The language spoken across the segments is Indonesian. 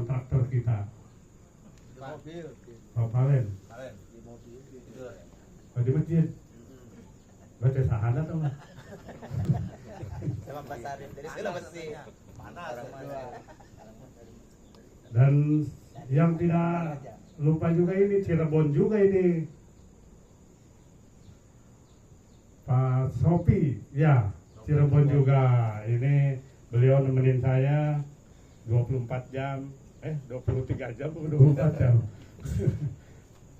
kontraktor kita? Mobil. Oh, Valen. Di mobil. Oh, di masjid. Baca sahadat atau enggak? Sama pasarin dari segala besi. Panas. Dan yang tidak lupa juga ini Cirebon juga ini. Pak Sopi, ya Cirebon juga. Ini beliau nemenin saya 24 jam, 23 jam, 24 jam.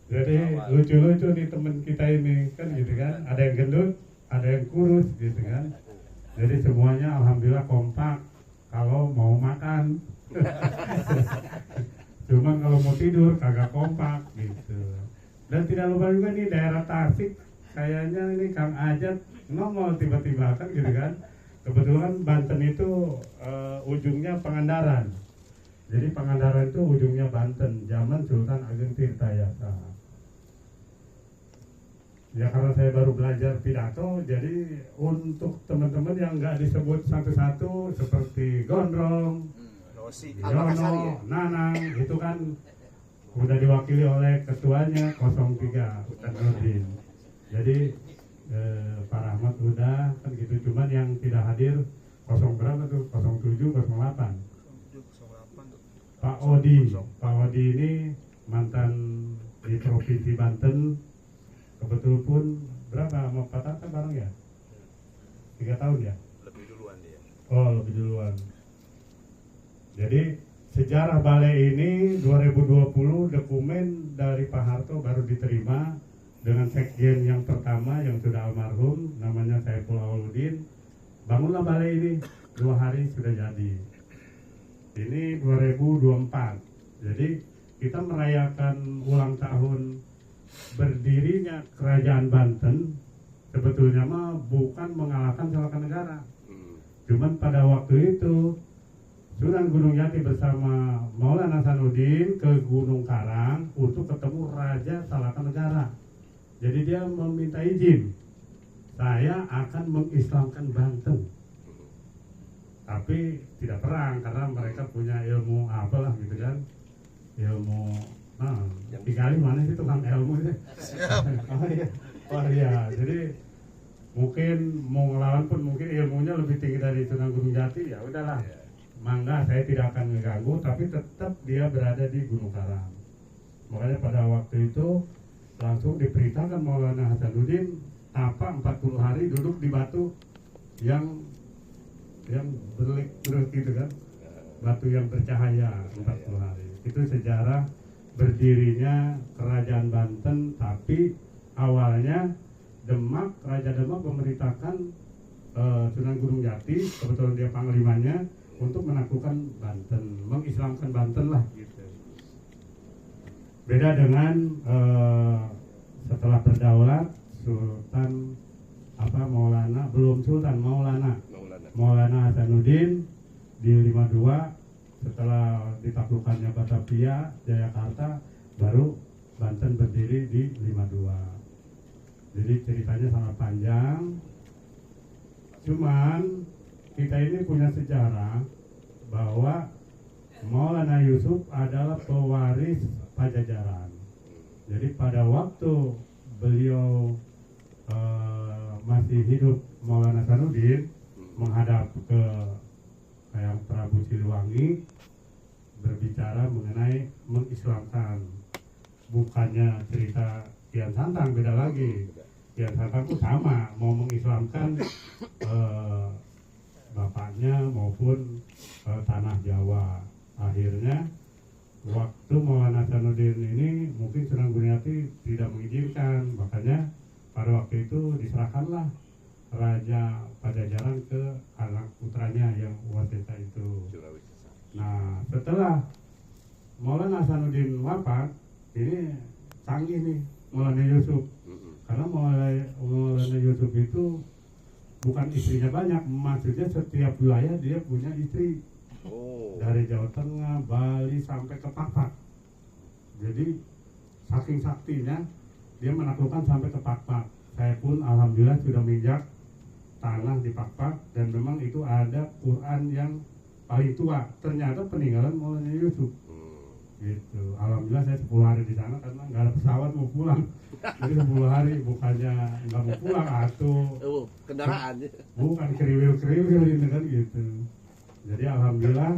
Jadi lucu-lucu nih teman kita ini kan gitu kan. Ada yang gendut, ada yang kurus gitu kan. Jadi semuanya alhamdulillah kompak kalau mau makan. Cuman kalau mau tidur kagak kompak gitu. Dan tidak lupa juga nih daerah Tasik, kayaknya ini Kang Ajat nongol tiba-tiba kan gitu kan. Kebetulan Banten itu ujungnya Pangandaran. Jadi Pangandaran itu ujungnya Banten, zaman Sultan Ageng Tirtayasa. Ya karena saya baru belajar pidato, jadi untuk teman-teman yang nggak disebut satu-satu seperti Gondrong, Yono, Nanang, itu kan udah diwakili oleh ketuanya 03 Ustaz Nurdin. Jadi Pak Rahmat udah kan gitu, cuman yang tidak hadir 0 berapa tuh, 07, 08. Pak Odi ini mantan di Provinsi Banten, kebetul pun berapa sama Pak Tata bareng ya? 3 tahun ya? Lebih duluan dia. Oh, lebih duluan. Jadi sejarah balai ini 2020 dokumen dari Pak Harto baru diterima dengan sekjen yang pertama yang sudah almarhum, namanya Saiful Auluddin. Bangunlah balai ini, 2 hari sudah jadi. Ini 2024. Jadi kita merayakan ulang tahun berdirinya Kerajaan Banten. Sebetulnya mah bukan mengalahkan Salaka Negara. Cuman pada waktu itu Sunan Gunung Jati bersama Maulana Hasanuddin ke Gunung Karang untuk ketemu Raja Salaka Negara. Jadi dia meminta izin, saya akan mengislamkan Banten. Tapi tidak perang karena mereka punya ilmu apalah gitu kan. Ilmu, tinggalin mana sih tukang ilmu itu? Oh iya, jadi mungkin mau ngelawan pun mungkin ilmunya lebih tinggi dari Sunan Gunung Jati, ya udahlah. Mangga, saya tidak akan mengganggu, tapi tetap dia berada di Gunung Karang. Makanya pada waktu itu langsung diperintahkan Maulana Hasanuddin apa 40 hari duduk di batu yang berlik gitu kan, batu yang bercahaya 40 hari. Itu sejarah berdirinya Kerajaan Banten, tapi awalnya Demak, Raja Demak memerintahkan Sunan Gunung Jati, kebetulan dia panglimanya, untuk menaklukkan Banten, mengislamkan Banten lah gitu. Beda dengan setelah berdaulat Sultan Maulana, belum Sultan, Maulana Hasanuddin di 52, setelah ditaklukkannya Batavia, Jayakarta, baru Banten berdiri di 52. Jadi ceritanya sangat panjang. Cuman kita ini punya sejarah bahwa Maulana Yusuf adalah pewaris Pajajaran. Jadi pada waktu beliau masih hidup, Maulana Hasanuddin menghadap ke Hayam Prabu Siliwangi berbicara mengenai mengislamkan. Bukannya cerita Kian Santang, beda lagi. Kian Santang itu sama mau mengislamkan bapaknya maupun tanah Jawa. Akhirnya waktu Maulana Hasanuddin ini mungkin Sunan Gunung Jati tidak mengizinkan, makanya pada waktu itu diserahkanlah Raja Pajajaran ke anak putranya yang Wasesa itu. Nah setelah Maulana Hasanuddin wafat, ini canggih nih Maulana Yusuf, karena Maulana Yusuf itu bukan istrinya banyak, maksudnya setiap wilayah dia punya istri. Dari Jawa Tengah, Bali sampai ke Pakpak. Jadi saking saktinya dia menaklukkan sampai ke Pakpak. Saya pun alhamdulillah sudah menginjak tanah di Pakpak, dan memang itu ada Quran yang paling tua. Ternyata peninggalan Maulana Yusuf. gitu. Alhamdulillah saya 10 hari di sana karena nggak ada pesawat mau pulang. Jadi 10 hari bukannya nggak mau pulang atau Kendaraan. bukan kriwil-kriwil gitu kan gitu. Jadi alhamdulillah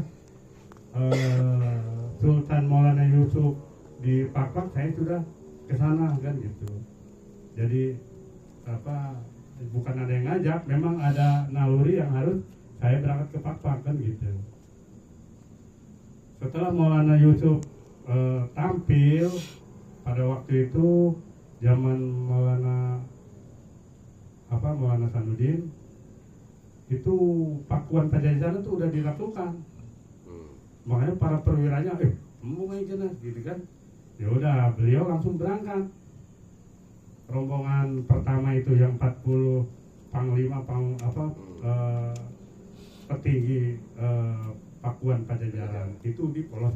Sultan Maulana Yusuf di Pakpak saya sudah ke sana kan gitu. Jadi bukan ada yang ngajak, memang ada naluri yang harus saya berangkat ke Pakpak kan gitu. Setelah Maulana Yusuf tampil pada waktu itu zaman Maulana Sanudin itu Pakuan Pajajaran itu udah dilakukan. Makanya para perwiranya mau aja gitu kan. Ya udah beliau langsung berangkat. Rombongan pertama itu yang 40 panglima petinggi Pakuan Pajajaran itu di Polosan.